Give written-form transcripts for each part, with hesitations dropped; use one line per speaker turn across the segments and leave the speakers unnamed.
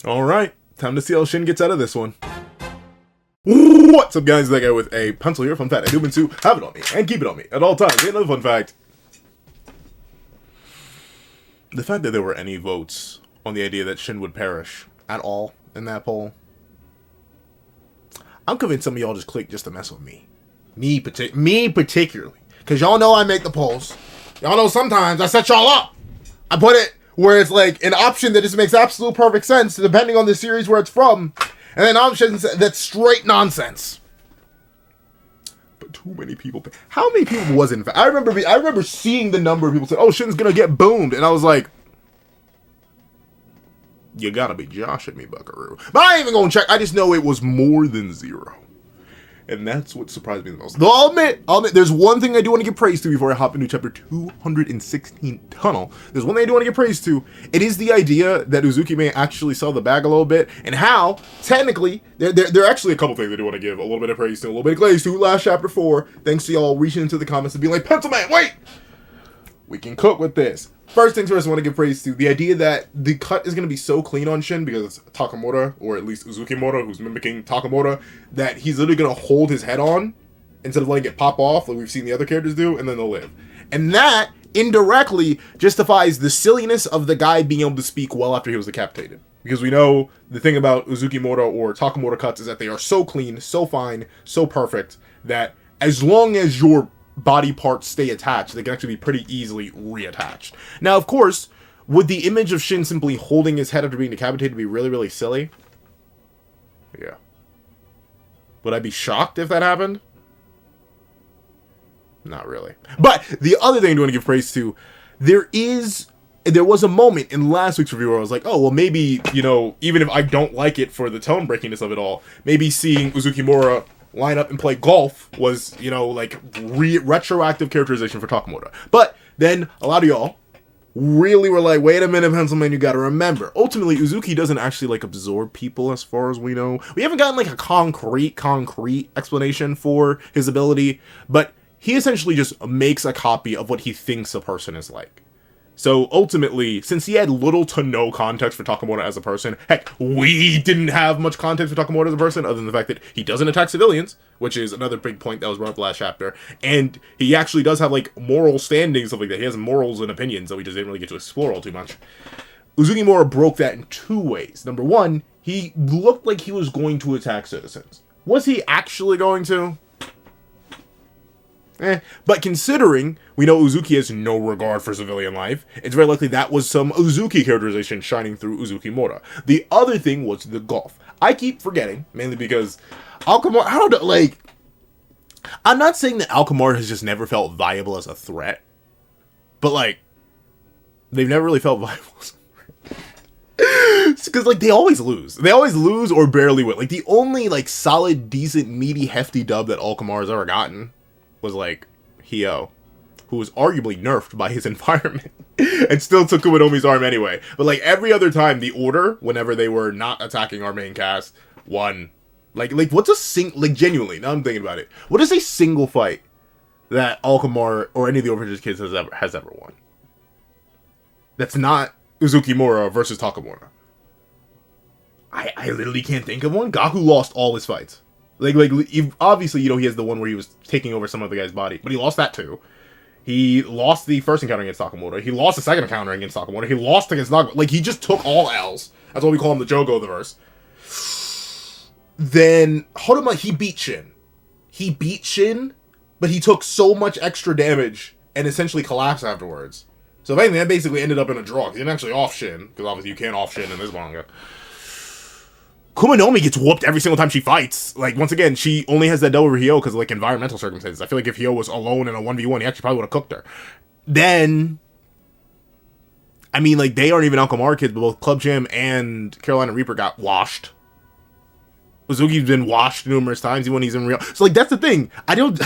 Alright, time to see how Shin gets out of this one. What's up, guys? That guy with a pencil here. Fun fact, I do mean to have it on me and keep it on me at all times. Another fun fact. The fact that there were any votes on the idea that Shin would perish at all in that poll, I'm convinced some of y'all just clicked just to mess with me. Me particularly. Because y'all know I make the polls. Y'all know sometimes I set y'all up. I put it where it's like an option that just makes absolute perfect sense depending on the series where it's from. And then options that's straight nonsense. But too many people. How many people was it in fact? I remember seeing the number of people say, "Oh, Shin's gonna get boomed," and I was like, "You gotta be joshing me, Buckaroo." But I ain't even gonna check. I just know it was more than 0. And that's what surprised me the most. Though I'll admit, there's one thing I do want to give praise to before I hop into chapter 216 Tunnel. There's one thing I do want to give praise to. It is the idea that Uzuki may actually sell the bag a little bit, and how, technically, there are actually a couple things I do want to give a little bit of praise to, a little bit of praise to. Last chapter 4, thanks to y'all reaching into the comments and being like, "Pencil Man, wait! We can cook with this." First things first, I want to give praise to the idea that the cut is going to be so clean on Shin because it's Sakamoto, or at least Uzukimoto, who's mimicking Sakamoto, that he's literally going to hold his head on instead of letting it pop off like we've seen the other characters do, and then they'll live. And that indirectly justifies the silliness of the guy being able to speak well after he was decapitated. Because we know the thing about Uzukimoto or Sakamoto cuts is that they are so clean, so fine, so perfect, that as long as your body parts stay attached, they can actually be pretty easily reattached. Now, of course, would the image of Shin simply holding his head after being decapitated be really, really silly? Yeah. Would I be shocked if that happened? Not really. But the other thing I want to give praise to, there was a moment in last week's review where I was like, oh, well, maybe, even if I don't like it for the tone breakiness of it all, maybe seeing Uzukimura line up and play golf was, retroactive characterization for Sakamoto. But then a lot of y'all really were like, wait a minute, Pencil Man, you gotta remember. Ultimately, Uzuki doesn't actually, absorb people as far as we know. We haven't gotten, a concrete explanation for his ability, but he essentially just makes a copy of what he thinks a person is like. So ultimately, since he had little to no context for Sakamoto as a person, heck, we didn't have much context for Sakamoto as a person other than the fact that he doesn't attack civilians, which is another big point that was brought up last chapter, and he actually does have, moral standings, stuff like that. He has morals and opinions that we just didn't really get to explore all too much. Uzukimura broke that in 2 ways. Number 1, he looked like he was going to attack citizens. Was he actually going to? But considering we know Uzuki has no regard for civilian life, it's very likely that was some Uzuki characterization shining through Uzukimura. The other thing was the golf. I keep forgetting, mainly because Alkmaar, I'm not saying that Alkmaar has just never felt viable as a threat, but, they've never really felt viable as a threat. Because, they always lose. They always lose or barely win. The only, solid, decent, meaty, hefty dub that Alkmaar has ever gotten was Hio, who was arguably nerfed by his environment and still took Kumanomi's arm anyway. But every other time, the Order, whenever they were not attacking our main cast, won. What's a genuinely, now I'm thinking about it, what is a single fight that Alkmaar or any of the Overwatch kids has ever won? That's not Uzukimura versus Sakamoto. I literally can't think of one. Gaku lost all his fights. Obviously, he has the one where he was taking over some other guy's body, but he lost that too. He lost the first encounter against Sakamoto. He lost the second encounter against Sakamoto. He lost against Nagamoto. He just took all L's. That's why we call him the Jogo of the verse. Then, Hodoma, he beat Shin. But he took so much extra damage and essentially collapsed afterwards. So if anything, that basically ended up in a draw. He didn't actually off Shin, because obviously you can't off Shin in this manga. Kumanomi gets whooped every single time she fights. Once again, she only has that double over Hio because of, environmental circumstances. I feel like if Hio was alone in a 1v1, he actually probably would have cooked her. Then, they aren't even Alkmaar kids, but both Club Jam and Carolina Reaper got washed. Uzuki's been washed numerous times, even when he's in real. So, that's the thing. I don't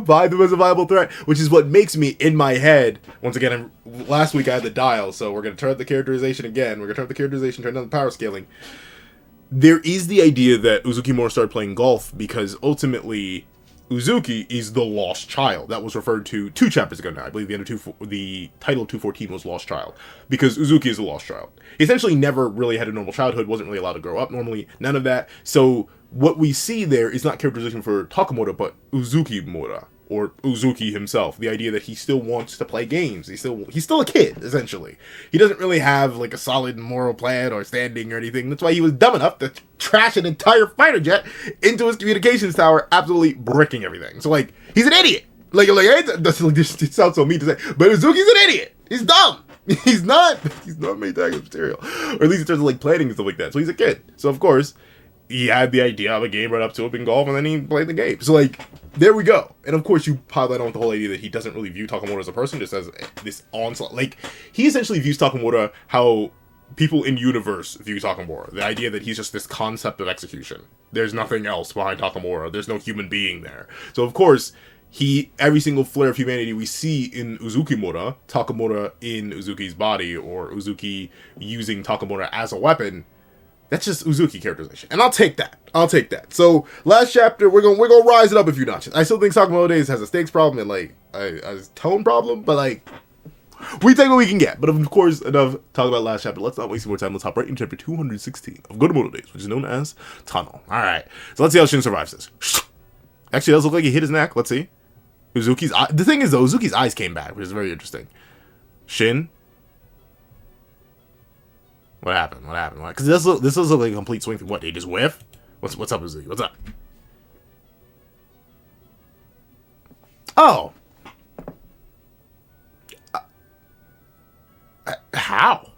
buy them as a viable threat, which is what makes me, in my head, once again, last week I had the dial, so we're going to turn up the characterization again. We're going to turn up the characterization, turn down the power scaling. There is the idea that Uzukimura started playing golf because ultimately, Uzuki is the lost child. That was referred to 2 chapters ago now. I believe the title of 214 was Lost Child. Because Uzuki is a lost child. He essentially never really had a normal childhood, wasn't really allowed to grow up normally, none of that. So what we see there is not characterization for Sakamoto, but Uzuki Mura. Or Uzuki himself. The idea that he still wants to play games. He's still a kid, essentially. He doesn't really have like a solid moral plan or standing or anything. That's why he was dumb enough to trash an entire fighter jet into his communications tower, absolutely bricking everything. So like, he's an idiot. It sounds so mean to say, but Uzuki's an idiot. He's dumb. He's not made that good material. Or at least in terms of like planning and stuff like that. So he's a kid. So of course, he had the idea of a game right up to it in golf, and then he played the game. So like, there we go. And of course, you pile that on with the whole idea that he doesn't really view Sakamoto as a person, just as this onslaught. Like, he essentially views Sakamoto how people in universe view Sakamoto. The idea that he's just this concept of execution. There's nothing else behind Sakamoto. There's no human being there. So of course, every single flare of humanity we see in Uzukimura, Sakamoto in Uzuki's body, or Uzuki using Sakamoto as a weapon, that's just Uzuki characterization. And I'll take that. So, last chapter, we're gonna rise it up a few notches. I still think Sakamotodays has a stakes problem and, like, a tone problem, but, like, we take what we can get. But, of course, enough talk about last chapter. Let's not waste more time. Let's hop right into chapter 216 of Sakamotodays, which is known as Tunnel. Alright. So, let's see how Shin survives this. Actually, it does look like he hit his neck. Let's see. Uzuki's eye. The thing is, though, Uzuki's eyes came back, which is very interesting. Shin. What happened? Because this does look like a complete swing. What, did he just whiff? What's up, Uzuki? What's up? Oh. How?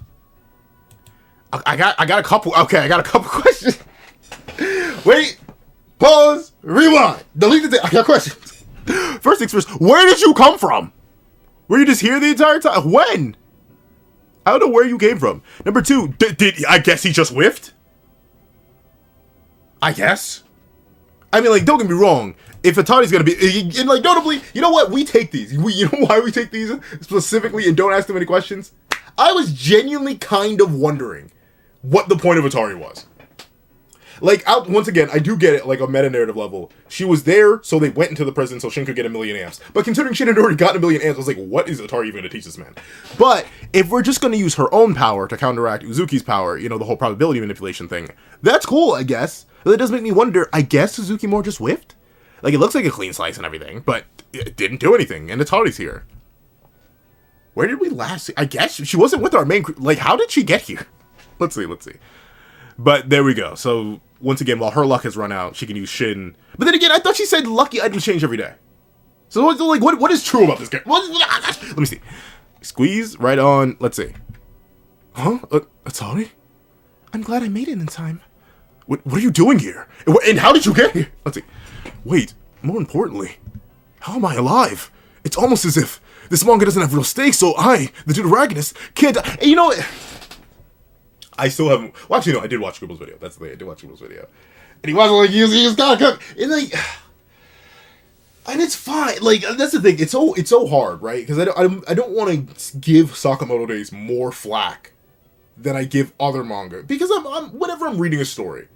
I got a couple. Okay, I got a couple questions. Wait. Pause. Rewind. Delete the thing. I got questions. First things first. Where did you come from? Were you just here the entire time? When? I don't know where you came from. Number 2, did I guess he just whiffed? I guess. I mean, like, don't get me wrong. If Atari's gonna be, and like, notably, you know what? We take these. You know why we take these specifically and don't ask them any questions? I was genuinely kind of wondering what the point of Atari was. Like, once again, I do get it, like, a meta-narrative level. She was there, so they went into the prison so Shin could get 1,000,000 amps. But considering Shin had already gotten 1,000,000 amps, I was like, what is Atari even going to teach this man? But, if we're just going to use her own power to counteract Uzuki's power, you know, the whole probability manipulation thing, that's cool, I guess. But it does make me wonder, I guess Suzuki more just whiffed? Like, it looks like a clean slice and everything, but it didn't do anything, and Atari's here. Where did we last see? I guess she wasn't with our main crew. Like, how did she get here? Let's see. But there we go. So, once again, while her luck has run out, she can use Shin. But then again, I thought she said lucky items change every day. So, like, what is true about this game? Let me see. Squeeze right on. Let's see. Huh? Sorry? I'm glad I made it in time. What are you doing here? And how did you get here? Let's see. Wait, more importantly, how am I alive? It's almost as if this manga doesn't have real stakes, so I, the deuteragonist, can't die. And you know what? I still haven't. Well, actually, no, I did watch Scribble's video. That's the thing. I did watch Scribble's video. And he wasn't like, he's gotta cook. And like, and it's fine. Like, that's the thing. It's so hard, right? Because I don't want to give Sakamotodays more flack than I give other manga. Because whenever I'm reading a story,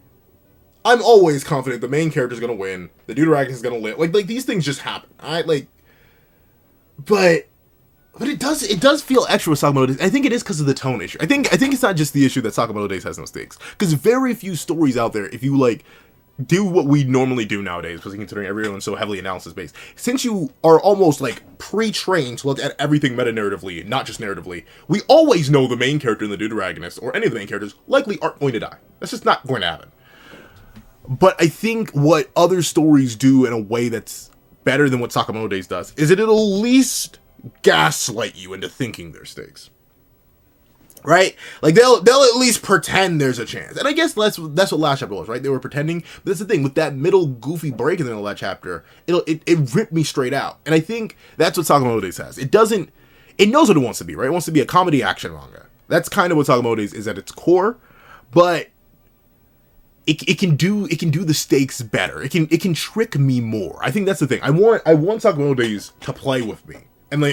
I'm always confident the main character's gonna win. The deuteragonist is gonna live. Like these things just happen. Alright, like, but it does feel extra with Sakamoto Days. I think it is because of the tone issue. I think it's not just the issue that Sakamoto Days has no stakes. Because very few stories out there, if you like do what we normally do nowadays, especially considering everyone's so heavily analysis based, since you are almost like pre-trained to look at everything meta-narratively, not just narratively, we always know the main character and the deuteragonist, or any of the main characters, likely aren't going to die. That's just not going to happen. But I think what other stories do in a way that's better than what Sakamoto Days does is it'll at least gaslight you into thinking there's stakes. Right? Like, they'll at least pretend there's a chance. And I guess that's what last chapter was, right? They were pretending. But that's the thing, with that middle goofy break in the middle of that chapter, it ripped me straight out. And I think that's what Sakamoto Days has. It knows what it wants to be, right? It wants to be a comedy action manga. That's kind of what Sakamoto Days is at its core. But it can do the stakes better. It can trick me more. I think that's the thing. I want Sakamoto Days to play with me and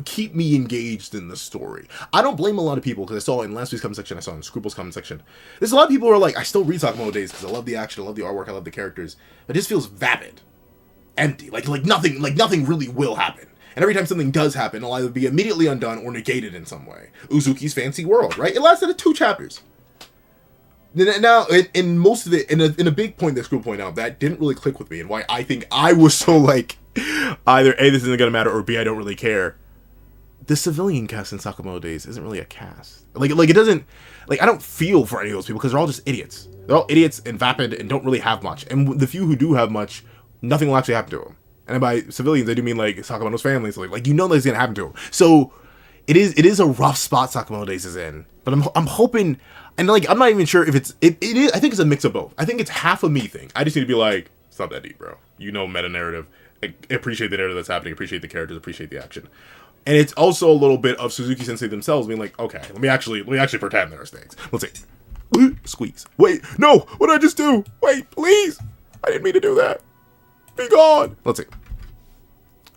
keep me engaged in the story. I don't blame a lot of people, because I saw in last week's comment section, I saw in Scrubble's comment section, there's a lot of people who are like, I still read Sakamoto Days because I love the action, I love the artwork, I love the characters, but it just feels vapid. empty. Like nothing really will happen. And every time something does happen, it'll either be immediately undone or negated in some way. Uzuki's Fancy World, right? It lasted 2 chapters. Now, in most of it, in a big point that Screw pointed out, that didn't really click with me, and why I think I was so, like, either A, this isn't gonna matter, or B, I don't really care. The civilian cast in Sakamoto Days isn't really a cast. Like, it doesn't, like, I don't feel for any of those people, because they're all just idiots. They're all idiots and vapid and don't really have much. And the few who do have much, nothing will actually happen to them. And by civilians, I do mean, like, Sakamoto's family, so, like, you know that's gonna happen to them. So, it is a rough spot Sakamoto Days is in. But I'm hoping, and, like, I'm not even sure if it is, I think it's a mix of both. I think it's half a me thing. I just need to be like, it's not that deep, bro. You know meta-narrative. I appreciate the narrative that's happening, appreciate the characters, appreciate the action. And it's also a little bit of Suzuki Sensei themselves being like, okay, let me actually pretend there are stakes. Let's see. Squeeze. Wait, no, what did I just do? Wait, please. I didn't mean to do that. Be gone. Let's see.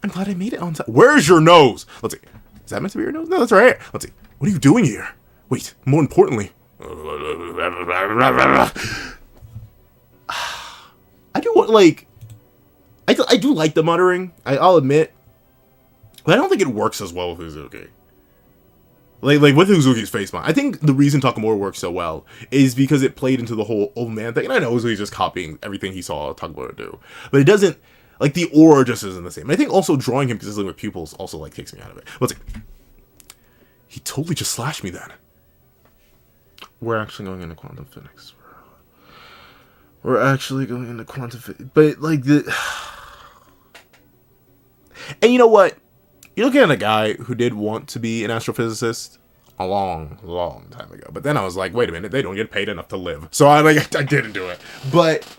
I'm glad I made it on time. Where's your nose? Let's see. Is that meant to be your nose? No, that's right here. Let's see. What are you doing here? Wait, more importantly. I do like, I do like the muttering, I'll admit. But I don't think it works as well with Uzuki. Like with Uzuki's face mount. I think the reason Takamura works so well is because it played into the whole old man thing. And I know Uzuki's just copying everything he saw Takamura do. But it doesn't, like, the aura just isn't the same. And I think also drawing him consistently with pupils also, like, takes me out of it. Let's see. He totally just slashed me then. We're actually going into quantum physics. We're actually going into quantum physics. But, like, and you know what? You're looking at a guy who did want to be an astrophysicist a long, long time ago. But then I was like, wait a minute, they don't get paid enough to live. So I didn't do it. But,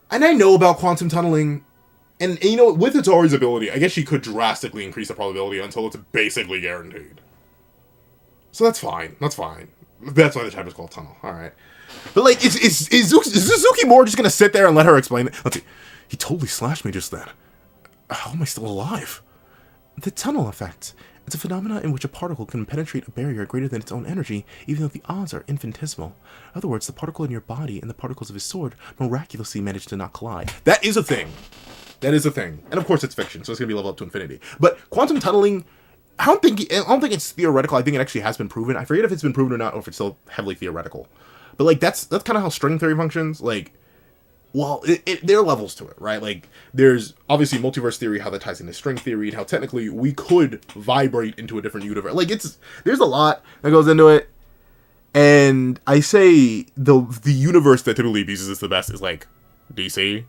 and I know about quantum tunneling. And you know, with Atari's ability, I guess she could drastically increase the probability until it's basically guaranteed. So that's fine. That's fine. That's why the chapter's called Tunnel. Alright. But, like, is Suzuki more just gonna sit there and let her explain it? Let's see. He totally slashed me just then. How am I still alive? The tunnel effect. It's a phenomenon in which a particle can penetrate a barrier greater than its own energy, even though the odds are infinitesimal. In other words, the particle in your body and the particles of his sword miraculously managed to not collide. That is a thing. That is a thing. And of course it's fiction, so it's gonna be leveled up to infinity. But quantum tunneling, I don't think it's theoretical. I think it actually has been proven. I forget if it's been proven or not, or if it's still heavily theoretical. But, like, that's kind of how string theory functions. Like, well, there are levels to it, right? Like, there's obviously multiverse theory, how that ties into string theory, and how technically we could vibrate into a different universe. Like, there's a lot that goes into it. And I say the universe that typically pieces this the best is, like, DC.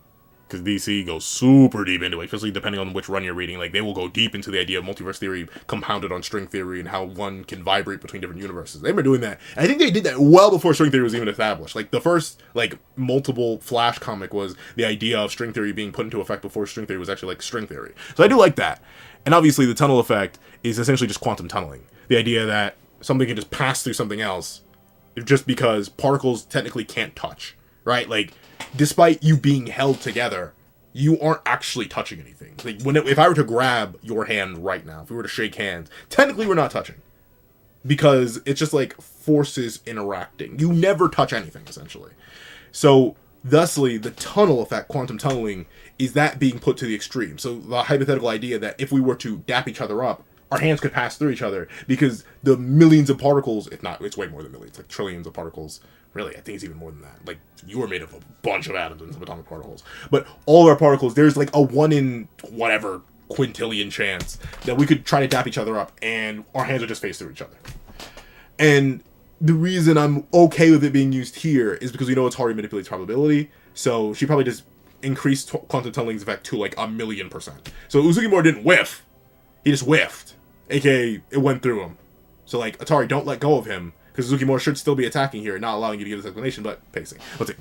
Because DC goes super deep into it, especially depending on which run you're reading. Like, they will go deep into the idea of multiverse theory compounded on string theory and how one can vibrate between different universes. They've been doing that. And I think they did that well before string theory was even established. Like, the first, like, multiple Flash comic was the idea of string theory being put into effect before string theory was actually, like, string theory. So I do like that. And obviously the tunnel effect is essentially just quantum tunneling. The idea that something can just pass through something else just because particles technically can't touch, right? Like, despite you being held together, you aren't actually touching anything. Like, if I were to grab your hand right now, if we were to shake hands, technically we're not touching. Because it's just like forces interacting. You never touch anything, essentially. So, thusly, the tunnel effect, quantum tunneling, is that being put to the extreme. So, the hypothetical idea that if we were to dap each other up, our hands could pass through each other because the millions of particles, if not, it's way more than millions, like trillions of particles. Really, I think it's even more than that. Like, you are made of a bunch of atoms and subatomic particles. But all of our particles, there's like a 1 in whatever quintillion chance that we could try to dap each other up and our hands would just face through each other. And the reason I'm okay with it being used here is because we know Atari manipulates probability. So she probably just increased quantum tunneling's effect to like 1,000,000%. So Uzukimura didn't whiff. He just whiffed. AKA, it went through him. So, like, Atari, don't let go of him. Because Uzukimura should still be attacking here, not allowing you to give this explanation, but pacing. Let's see.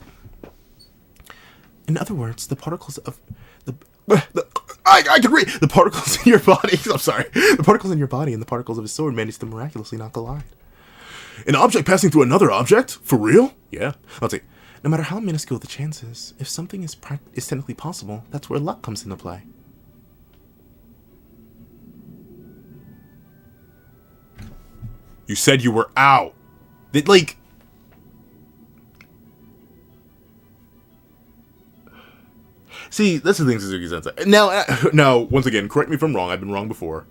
In other words, the particles of... I can read! The particles in your body... I'm sorry. The particles in your body and the particles of his sword managed to miraculously not collide. An object passing through another object? For real? Yeah. Let's see. No matter how minuscule the chances, if something is technically possible, that's where luck comes into play. You said you were out. That, like... See, that's the thing, Suzuki-sensei. Now, once again, correct me if I'm wrong. I've been wrong before.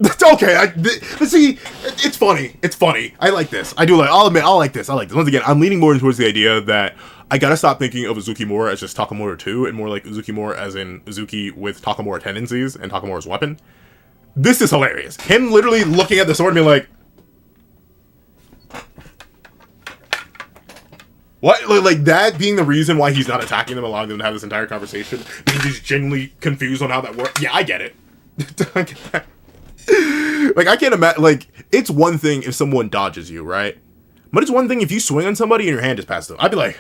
That's okay. But see, it's funny. It's funny. I like this. I do like. I'll admit, I like this. Once again, I'm leaning more towards the idea that I gotta stop thinking of Uzukimura as just Takamura 2, and more like Uzukimura as in Uzuki with Takamura tendencies and Takamura's weapon. This is hilarious. Him literally looking at the sword and being like, what? Like that being the reason why he's not attacking them, allowing them to have this entire conversation, because he's genuinely confused on how that works. Yeah, I get it. I get that. Like, I can't imagine, like, it's one thing if someone dodges you, right? But it's one thing if you swing on somebody and your hand just passed them. I'd be like,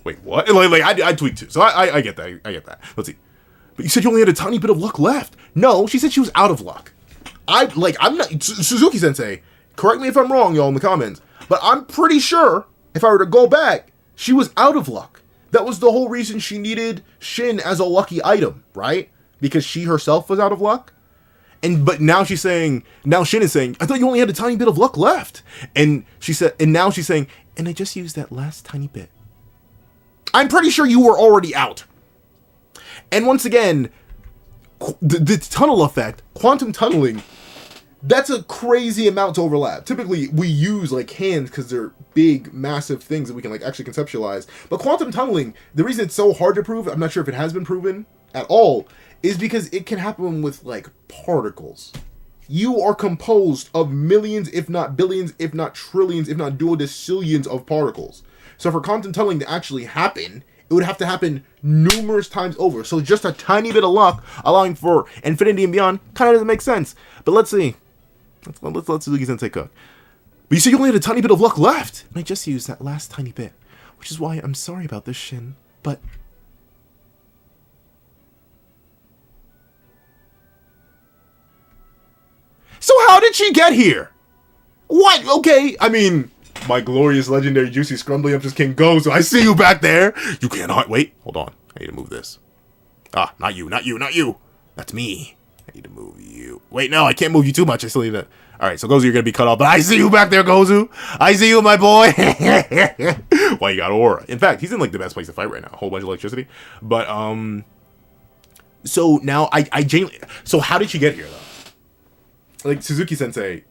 wait, what? Like I'd tweak too. So I get that. I get that. Let's see. But you said you only had a tiny bit of luck left. No, she said she was out of luck. I'm not, Suzuki-sensei, correct me if I'm wrong, y'all, in the comments, but I'm pretty sure, if I were to go back, she was out of luck. That was the whole reason she needed Shin as a lucky item, right? Because she herself was out of luck. But now she's saying, now Shin is saying, I thought you only had a tiny bit of luck left. And she said, and now she's saying, and I just used that last tiny bit. I'm pretty sure you were already out. And once again, the tunnel effect, quantum tunneling, that's a crazy amount to overlap. Typically, we use like hands because they're big, massive things that we can like actually conceptualize. But quantum tunneling, the reason it's so hard to prove, I'm not sure if it has been proven at all, is because it can happen with, like, particles. You are composed of millions, if not billions, if not trillions, if not duodecillions of particles. So for quantum tunneling to actually happen, it would have to happen numerous times over. So just a tiny bit of luck, allowing for infinity and beyond, kind of doesn't make sense. But let's see. Let's let Suzuki-sensei cook. But you said you only had a tiny bit of luck left. And I just used that last tiny bit. Which is why I'm sorry about this, Shin. But... So how did she get here? What? Okay, I mean, my glorious, legendary, juicy, scrumbly, up just King Gozo. I see you back there. You cannot wait. Hold on. I need to move this. Ah, not you, not you, not you. That's me. I need to move you. Wait, no, I can't move you too much. I still need to. All right, so Gozu, you're gonna be cut off. But I see you back there, Gozu. I see you, my boy. Why you got aura? In fact, he's in like the best place to fight right now. A whole bunch of electricity. But so now I genuinely. So how did she get here though? Like, Suzuki-sensei,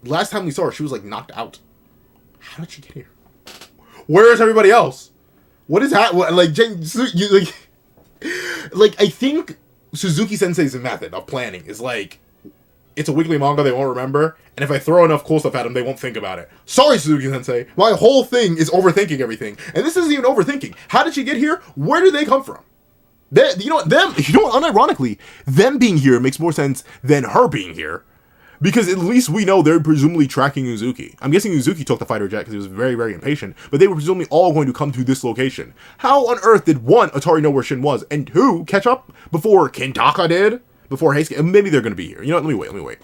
last time we saw her, she was, like, knocked out. How did she get here? Where is everybody else? What is that? Like, I think Suzuki-sensei's method of planning is, like, it's a weekly manga they won't remember, and if I throw enough cool stuff at them, they won't think about it. Sorry, Suzuki-sensei. My whole thing is overthinking everything. And this isn't even overthinking. How did she get here? Where did they come from? Unironically, them being here makes more sense than her being here. Because at least we know they're presumably tracking Uzuki. I'm guessing Uzuki took the fighter jet because he was very, very impatient. But they were presumably all going to come to this location. How on earth did, one, Atari know where Shin was, and two, catch up before Kintaka did? Before Heisuke? Maybe they're going to be here. You know what? Let me wait.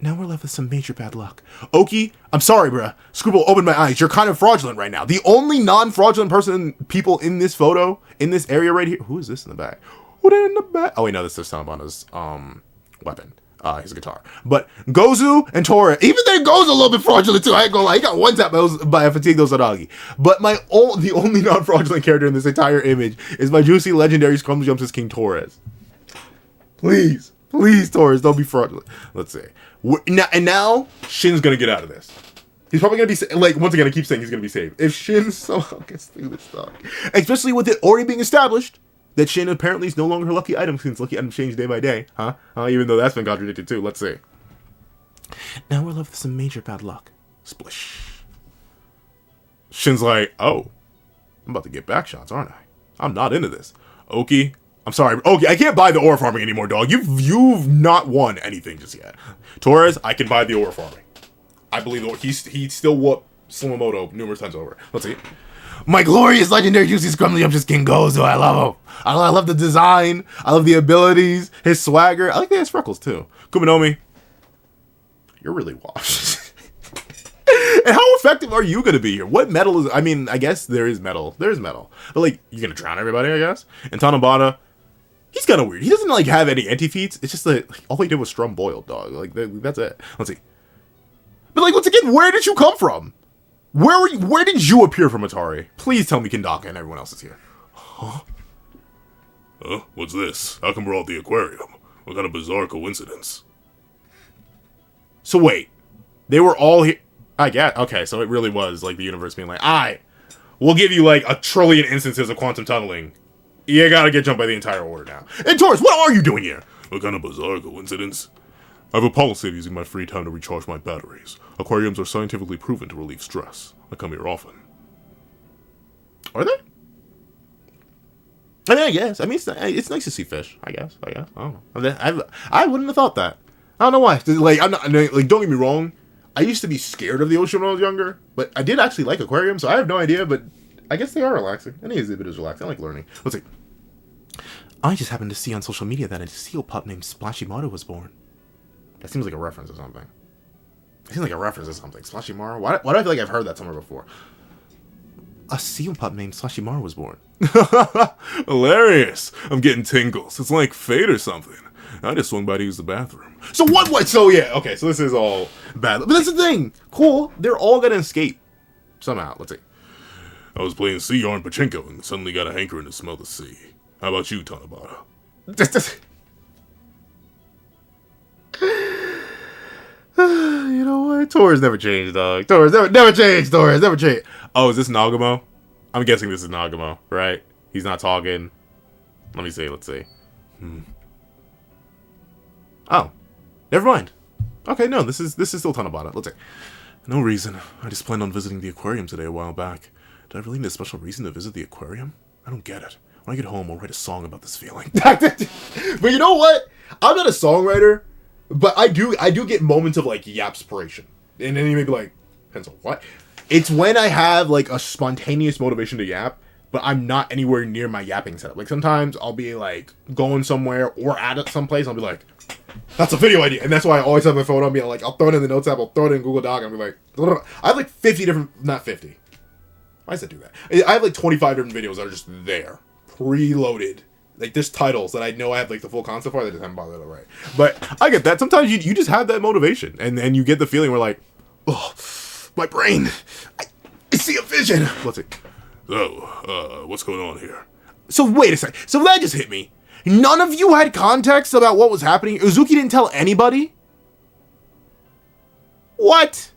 Now we're left with some major bad luck. Oki, I'm sorry, bruh. Screwball, open my eyes. You're kind of fraudulent right now. The only non-fraudulent people in this photo, in this area right here. Who is this in the back? Who in the back? Oh, wait, no, this is Samabana's weapon. His guitar. But Gozu and Tora, even then Gozu a little bit fraudulent too. I ain't gonna lie. He got one tap by a Fatigue Saragi. But the only non-fraudulent character in this entire image is my juicy legendary Scrum Jumps as King Torres. Please, Torres, don't be fraudulent. Let's see. Now Shin's gonna get out of this. He's probably gonna be like, once again, I keep saying he's gonna be saved. If Shin somehow gets through this stuff, especially with it already being established that Shin apparently is no longer her lucky item since lucky items change day by day. Huh? Even though that's been contradicted too. Let's see. Now we're left with some major bad luck. Splish. Shin's like, oh, I'm about to get back shots, aren't I? I'm not into this. Oki, I'm sorry. Oki, I can't buy the ore farming anymore, dog. You've not won anything just yet. Torres, I can buy the ore farming. I believe he still whooped Sakamoto numerous times over. Let's see. My glorious legendary juicy scrumbly up just King Gozo. I love him. I love the design. I love the abilities. His swagger. I like that he has freckles too. Kuminomi, you're really washed. And how effective are you going to be here? What metal is... I mean, I guess there is metal. There is metal. But, like, you're going to drown everybody, I guess? And Tanabata, he's kind of weird. He doesn't, like, have any anti-feats. It's just that like, all he did was strum boiled, dog. Like, that's it. Let's see. But, like, once again, where did you come from? Where did you appear from, Atari? Please tell me Kindaka and everyone else is here. Huh?
Huh? What's this? How come we're all at the aquarium? What kind of bizarre coincidence?
So wait, they were all here. I get. Okay, so it really was like the universe being like, alright, we'll give you like 1 trillion instances of quantum tunneling. You gotta get jumped by the entire order now. And Taurus, what are you doing here?
What kind of bizarre coincidence? I have a policy of using my free time to recharge my batteries. Aquariums are scientifically proven to relieve stress. I come here often.
Are they? I mean, I guess. I mean, it's nice to see fish. I guess. I don't know. I wouldn't have thought that. I don't know why. Like, I'm not like. Don't get me wrong. I used to be scared of the ocean when I was younger, but I did actually like aquariums. So I have no idea, but I guess they are relaxing. Any exhibit is relaxing. I like learning. Let's see. I just happened to see on social media that a seal pup named Splashimaru was born. That seems like a reference or something. It seems like a reference or something. Splashimaru? Why do I feel like I've heard that somewhere before? A seal pup named Splashimaru was born.
Hilarious. I'm getting tingles. It's like fate or something. I just swung by to use the bathroom.
So what? So yeah, okay, so this is all bad. But that's the thing. Cool. They're all gonna escape. Somehow. Let's see.
I was playing sea yarn pachinko and suddenly got a hankering to smell the sea. How about you, Tanabata?
You know what? Taurus never changed, dog. Taurus never changed. Taurus never changed. Oh, is this Nagamo? I'm guessing this is Nagamo, right? He's not talking. Let me see. Let's see. Oh, never mind. Okay, no, this is still Tanabata. Let's see.
No reason. I just planned on visiting the aquarium today a while back. Did I really need a special reason to visit the aquarium? I don't get it. When I get home, I'll write a song about this feeling.
But you know what? I'm not a songwriter, but I do get moments of like yapspiration. And then you may be like, Pencil, what? It's when I have like a spontaneous motivation to yap, but I'm not anywhere near my yapping setup. Like sometimes I'll be like going somewhere or at some place, I'll be like, that's a video idea. And that's why I always have my phone on me. Like I'll throw it in the notes app, I'll throw it in Google Doc, and I'll be like, I have like 50 different, not 50. Why does that do that? I have like 25 different videos that are just there, preloaded. Like there's titles that I know I have like the full concept for that I just haven't bothered to write. But I get that. Sometimes you just have that motivation, and then you get the feeling where like, oh, my brain, I see a vision. Let's see.
So, what's going on here?
So wait a sec. So that just hit me. None of you had context about what was happening. Uzuki didn't tell anybody. What?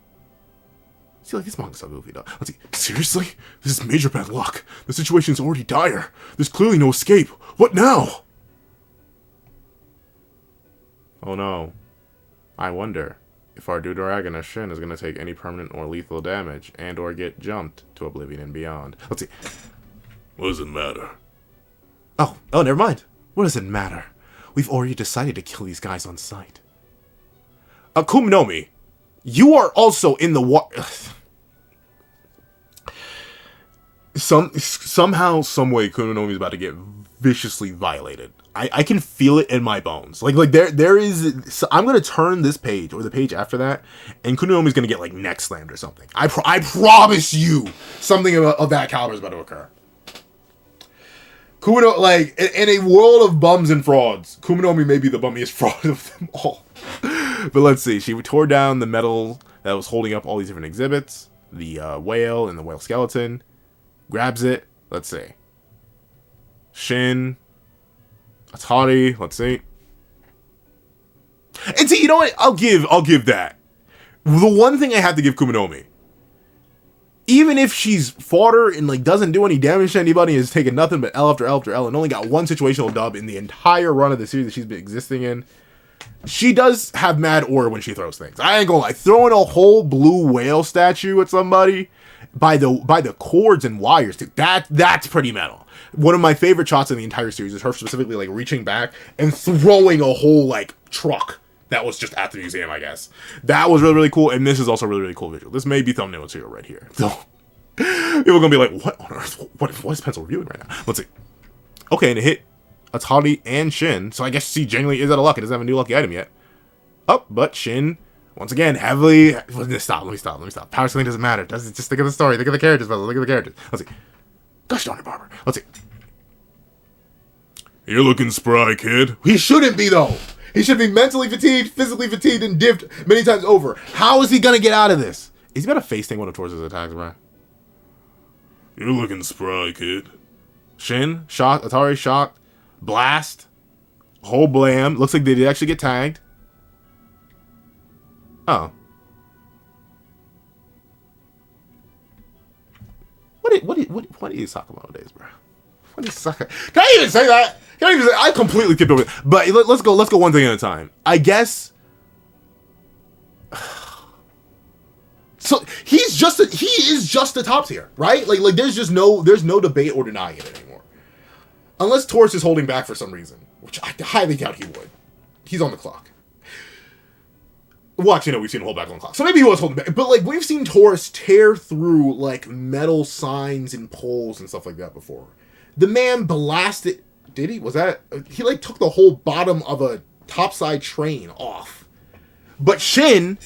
See, like this manga's so goofy, though. Let's see.
Seriously? This is major bad luck. The situation's already dire. There's clearly no escape. What now?
Oh no. I wonder if our Deuteragonist Shin is going to take any permanent or lethal damage and or get jumped to oblivion and beyond. Let's see.
What does it matter?
Oh, never mind. What does it matter? We've already decided to kill these guys on sight. Kuminomi, you are also in the water. Somehow, someway, Kunonomi's about to get viciously violated. I can feel it in my bones. Like there is. So I'm gonna turn this page or the page after that, and Kunonomi's gonna get like neck slammed or something. I promise you, something of that caliber is about to occur. Kumino, like in a world of bums and frauds, Kuminomi may be the bummiest fraud of them all. But let's see. She tore down the metal that was holding up all these different exhibits. The whale and the whale skeleton. Grabs it. Let's see. Shin. Atari. Let's see. And see, you know what? I'll give that. The one thing I have to give Kuminomi, even if she's fodder and like doesn't do any damage to anybody, has taken nothing but L after L after L, and only got one situational dub in the entire run of the series that she's been existing in, she does have mad aura when she throws things. I ain't gonna lie. Throwing a whole blue whale statue at somebody by the cords and wires, dude, that's pretty metal. One of my favorite shots in the entire series is her specifically like reaching back and throwing a whole like truck that was just at the museum, I guess. That was really, really cool, and this is also a really, really cool visual. This may be thumbnail material right here. So people are gonna be like, what on earth? What is Pencil reviewing right now? Let's see. Okay, and it hit Atari and Shin, so I guess she genuinely is out of luck. It doesn't have a new lucky item yet. Oh, but Shin, once again, heavily... Let me stop. Power scaling doesn't matter. Just think of the story. Think of the characters, brother. Look at the characters. Let's see. Gosh darn it, Barber. Let's see.
You're looking spry, kid.
He shouldn't be, though. He should be mentally fatigued, physically fatigued, and dipped many times over. How is he gonna get out of this? Is he about to face tank one of Taurus' attacks, bro?
You're looking spry, kid.
Shin, shocked. Atari, shocked. Blast. Whole blam. Looks like they did actually get tagged. Oh. What is Sakamoto days, bro? What is Sakamoto? Can I even say that? Can I even say? I completely skipped over it. But let's go one thing at a time. I guess. So he is just the top tier, right? Like there's no debate or denying it anymore. Unless Taurus is holding back for some reason, which I highly doubt he would. He's on the clock. Well, actually, no, we've seen him hold back on the clock. So maybe he was holding back. But, like, we've seen Taurus tear through, like, metal signs and poles and stuff like that before. The man blasted... Did he? Was that... He, like, took the whole bottom of a topside train off. But Shin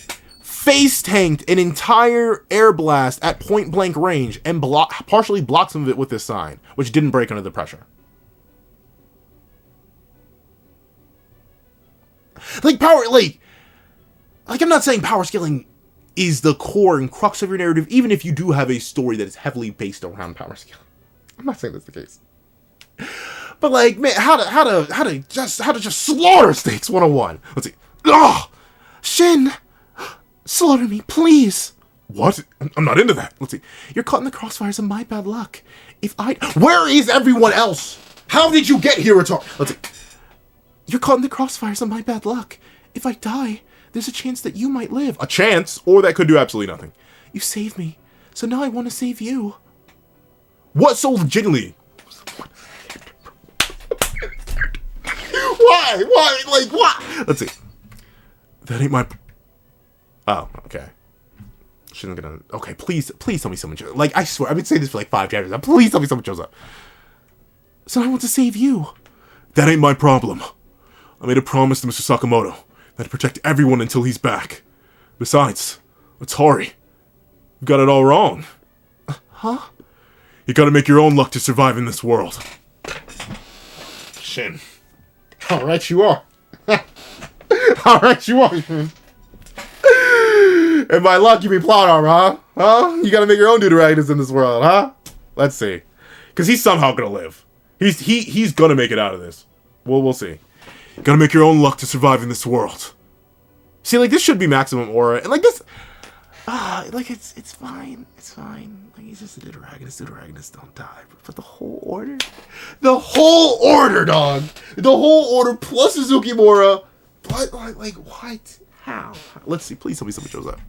face tanked an entire air blast at point blank range and partially blocked some of it with this sign, which didn't break under the pressure. Like, I'm not saying power scaling is the core and crux of your narrative, even if you do have a story that is heavily based around power scaling. I'm not saying that's the case. But, like, man, how to just slaughter Stakes 101. Let's see. Ugh! Shin! Slaughter me, please! What? I'm not into that. Let's see. You're caught in the crossfires of my bad luck. Where is everyone else? How did you get here, Atari? Let's see. You're caught in the crossfires of my bad luck. If I die, there's a chance that you might live. A chance? Or that could do absolutely nothing. You saved me, so now I want to save you. What so legitimately? Why? Like, what? Let's see. That ain't my... Oh, okay. Shouldn't gonna... Okay, please tell me someone shows up. Like, I swear, I've been saying this for like 5 chapters now. Please tell me someone shows up. So I want to save you. That ain't my problem. I made a promise to Mr. Sakamoto that I'd protect everyone until he's back. Besides, Atari, you got it all wrong. Huh? You gotta make your own luck to survive in this world. Shin. Alright, you are. Alright, you are. And by luck, you mean plot armor, huh? Huh? You gotta make your own deuteragonist in this world, huh? Let's see. Because he's somehow gonna live. He's gonna make it out of this. We'll see. You gotta make your own luck to survive in this world. See, like, this should be maximum aura. And, like, this... like, it's fine. It's fine. Like, he's just a deuteragonist. Deuteragonists don't die. But the whole order? The whole order, dog! The whole order plus Suzukimura. But, like, what? How? Let's see. Please tell me something shows up.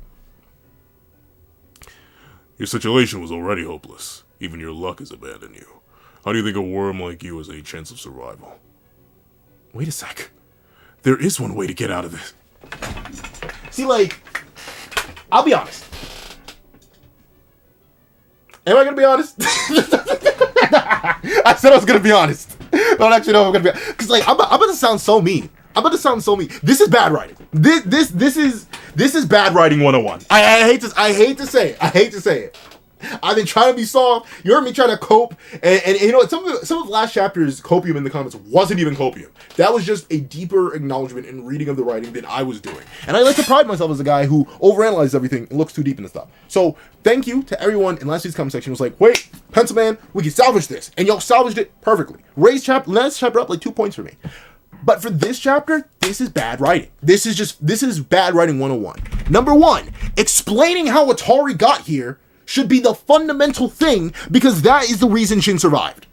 Your situation was already hopeless. Even your luck has abandoned you. How do you think a worm like you has any chance of survival?
Wait a sec. There is one way to get out of this. See, like, I'll be honest. Am I gonna be honest? I said I was gonna be honest. I don't actually know if I'm gonna be, because, like, I'm about to sound so mean. This is bad writing. This is bad writing 101. I hate to say it. I've been trying to be soft. You heard me trying to cope, and you know what? Some of last chapter's copium in the comments wasn't even copium. That was just a deeper acknowledgement and reading of the writing than I was doing. And I like to pride myself as a guy who overanalyzes everything and looks too deep into stuff. So thank you to everyone in last week's comment section who was like, wait, Pencil Man, we can salvage this, and y'all salvaged it perfectly. Raised last chapter up like 2 points for me. But for this chapter, this is bad writing. This is bad writing 101. Number 1, explaining how Atari got here should be the fundamental thing, because that is the reason Shin survived.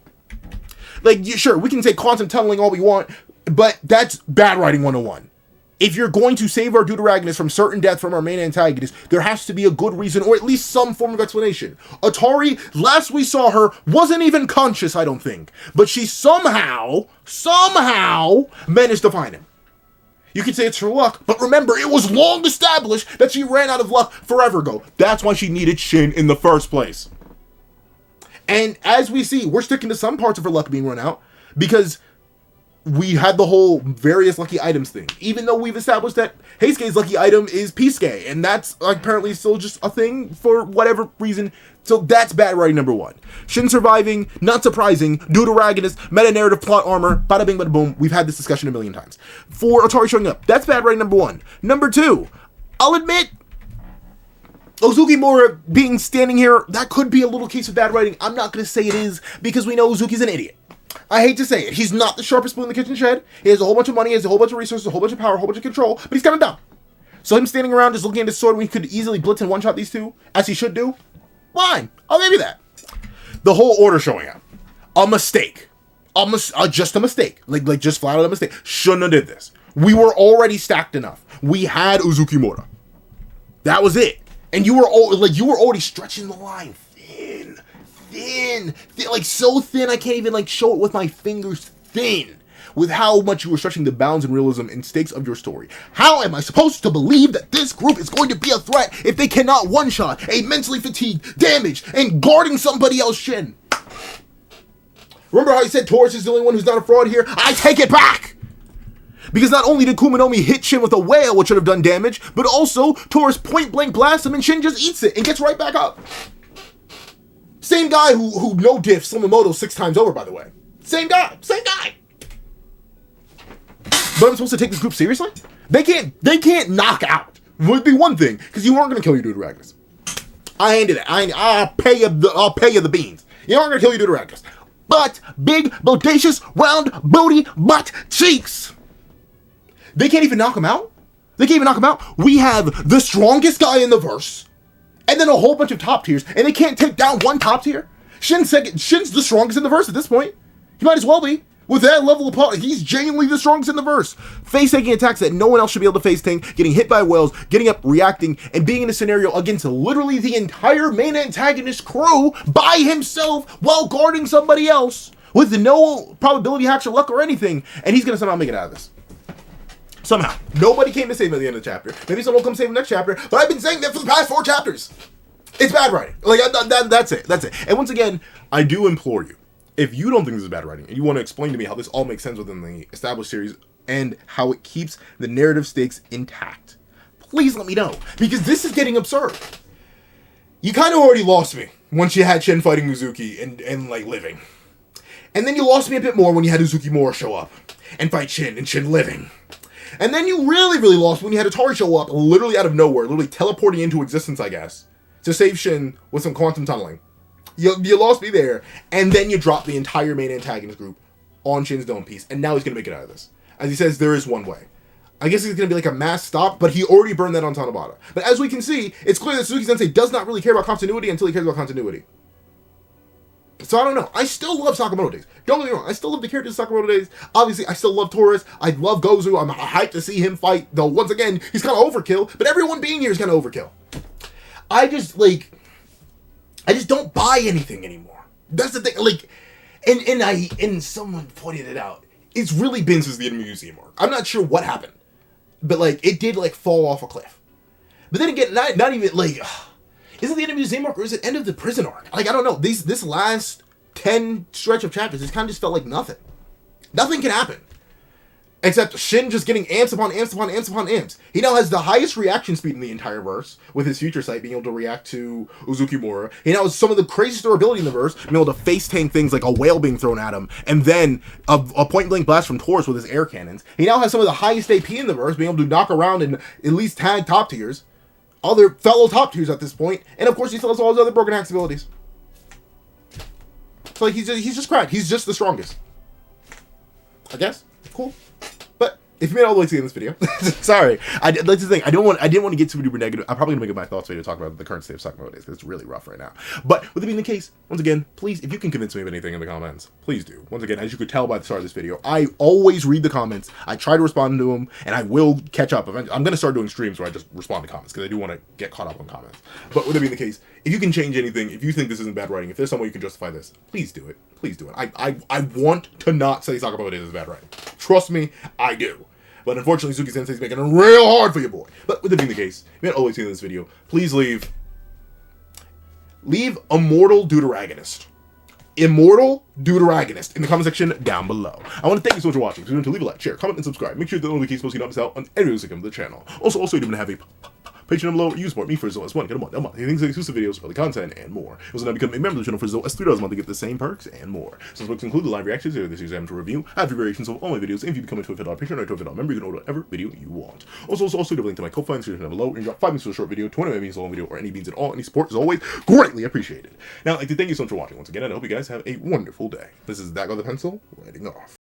Like, sure, we can say quantum tunneling all we want, but that's bad writing 101. If you're going to save our deuteragonist from certain death from our main antagonist, there has to be a good reason, or at least some form of explanation. Atari, last we saw her, wasn't even conscious, I don't think. But she somehow managed to find him. You could say it's her luck, but remember, it was long established that she ran out of luck forever ago. That's why she needed Shin in the first place. And as we see, we're sticking to some parts of her luck being run out, because we had the whole various lucky items thing. Even though we've established that Heisuke's lucky item is Peisuke, and that's apparently still just a thing for whatever reason. So that's bad writing number 1. Shin surviving, not surprising, deuteragonist, meta-narrative plot armor, bada bing bada boom. We've had this discussion a million times. For Atari showing up, that's bad writing number 1. Number 2, I'll admit, Suzukimura being standing here, that could be a little case of bad writing. I'm not going to say it is, because we know Uzuki's an idiot. I hate to say it, he's not the sharpest spoon in the kitchen shed. He has a whole bunch of money, he has a whole bunch of resources, a whole bunch of power, a whole bunch of control, but he's kind of dumb. So him standing around just looking at his sword when he could easily blitz and one-shot these two, as he should do, fine, I'll give you that. The whole order showing up, a mistake. Just a mistake. Like just flat out a mistake. Shouldn't have did this. We were already stacked enough. We had Uzukimura. That was it. And you were already stretching the line thin, like so thin I can't even like show it with my fingers, thin, with how much you were stretching the bounds and realism and stakes of your story. How am I supposed to believe that this group is going to be a threat if they cannot one-shot a mentally fatigued, damaged, and guarding somebody else's Shin? Remember how I said Taurus is the only one who's not a fraud here? I take it back! Because not only did Kumanomi hit Shin with a whale, which should have done damage, but also Taurus point-blank blasts him and Shin just eats it and gets right back up. Same guy who no diffs Sakamoto 6 times over, by the way. Same guy. But I'm supposed to take this group seriously? They can't knock out. Would be one thing, because you aren't gonna kill your Deuteragnis. I ain't do that. I'll pay you the beans. You aren't gonna kill your Deuteragnis. But big, bodacious, round, booty, butt cheeks. They can't even knock him out. We have the strongest guy in the verse, and then a whole bunch of top tiers, and they can't take down one top tier. Shin's the strongest in the verse at this point. He might as well be. With that level of power, he's genuinely the strongest in the verse. Face taking attacks that no one else should be able to face tank, getting hit by whales, getting up, reacting, and being in a scenario against literally the entire main antagonist crew by himself while guarding somebody else with no probability hacks or luck or anything, and he's gonna somehow make it out of this. Somehow. Nobody came to save him at the end of the chapter. Maybe someone will come save him next chapter, but I've been saying that for the past 4 chapters. It's bad writing. Like, that's it. And once again, I do implore you, if you don't think this is bad writing, and you want to explain to me how this all makes sense within the established series, and how it keeps the narrative stakes intact, please let me know. Because this is getting absurd. You kind of already lost me once you had Shin fighting Uzuki and like, living. And then you lost me a bit more when you had Uzukimura show up and fight Shin, and Shin living. And then you really, really lost when you had Atari show up, literally out of nowhere, literally teleporting into existence, I guess, to save Shin with some quantum tunneling. You lost me there, and then you dropped the entire main antagonist group on Shin's dome piece, and now he's going to make it out of this. As he says, there is one way. I guess it's going to be like a mass stop, but he already burned that on Tanabata. But as we can see, it's clear that Suzuki-sensei does not really care about continuity until he cares about continuity. So I don't know. I still love Sakamoto Days. Don't get me wrong. I still love the characters of Sakamoto Days. Obviously, I still love Taurus. I love Gozu. I'm hyped to see him fight, though once again, he's kind of overkill, but everyone being here is kind of overkill. I just don't buy anything anymore. That's the thing. Like, and someone pointed it out. It's really been since the end of Museum arc. I'm not sure what happened, but like it did like fall off a cliff. But then again, not even like, is it the end of Museum arc or is it end of the prison arc? Like I don't know. This last 10 stretch of chapters, it kind of just felt like nothing. Nothing can happen. Except Shin just getting amps upon amps upon amps upon amps. He now has the highest reaction speed in the entire verse, with his future sight being able to react to Uzukimura. He now has some of the craziest durability in the verse, being able to face tank things like a whale being thrown at him, and then a point blank blast from Taurus with his air cannons. He now has some of the highest AP in the verse, being able to knock around and at least tag top tiers. Other fellow top tiers at this point, and of course he still has all his other broken hacks abilities. So like he's just cracked. He's just the strongest. I guess. Cool. But if you made it all the way to the end of this video, sorry. That's the thing. I didn't want to get super duper negative. I'm probably gonna make it my thoughts video to talk about the current state of Sakamoto Days because it's really rough right now. But with it being the case, once again, please, if you can convince me of anything in the comments, please do. Once again, as you could tell by the start of this video, I always read the comments. I try to respond to them, and I will catch up. I'm gonna start doing streams where I just respond to comments because I do want to get caught up on comments. But with it being the case, if you can change anything, if you think this isn't bad writing, if there's some way you can justify this, please do it. Please do it. I want to not say Sakamoto Days is bad writing. Trust me, I do. But unfortunately, Suzuki Sensei's making it real hard for your boy. But with it being the case, if you had always seen this video, please leave Immortal Deuteragonist. Immortal Deuteragonist in the comment section down below. I want to thank you so much for watching. If you want to leave a like, share, comment, and subscribe. Make sure the notifications post you don't miss out on every single come to the channel. Also, you don't have a Patreon down below, you support me for as low as $1 a month. Things like exclusive videos, early content, and more. Also now become a member of the channel for as low as $3 a month to get the same perks and more. Some books include the live reactions, this exam to review, I have variations of all my videos, and if you become a $12 Patreon or $12 member, you can order whatever video you want. Also a link to my Ko-Fi description down below, and drop 5 minutes for a short video, 20 minutes for a long video, or any beans at all. Any support is always greatly appreciated. Now I'd like to thank you so much for watching once again, and I hope you guys have a wonderful day. This is That Guy with the Pencil, writing off.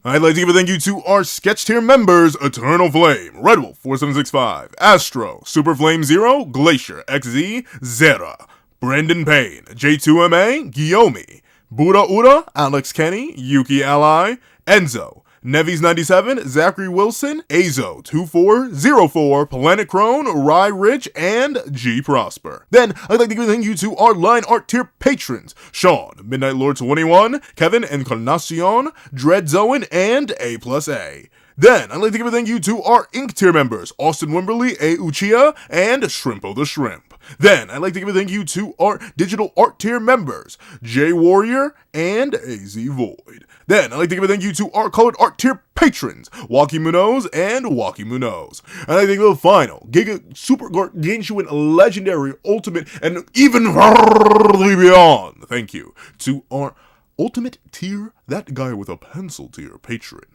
I'd like to give a thank you to our sketch tier members: Eternal Flame, Red Wolf 4765, Astro, Super Flame 0, Glacier XZ, Zera, Brandon Payne, J2MA, Guillaume, Buddha Ura, Alex Kenny, Yuki Ally, Enzo, Nevies97, Zachary Wilson, Azo2404, Planet Crone, Rye Rich, and G Prosper. Then, I'd like to give a thank you to our line art tier patrons: Sean, Midnight Lord 21, Kevin Encarnacion, Dreadzoen, and A+A. Then, I'd like to give a thank you to our Ink tier members: Austin Wimberly, A. Uchiha, and Shrimpo the Shrimp. Then, I'd like to give a thank you to our digital art tier members: J Warrior and AZ Void. Then, I'd like to give a thank you to our colored art tier patrons: Waki Munoz and Waki Munoz. And I think the final, Giga, Super Gargantuan, Legendary, Ultimate, and even further beyond thank you to our ultimate tier, That Guy with a Pencil tier patron,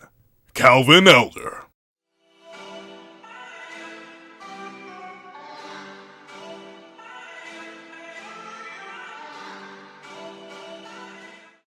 Calvin Elder.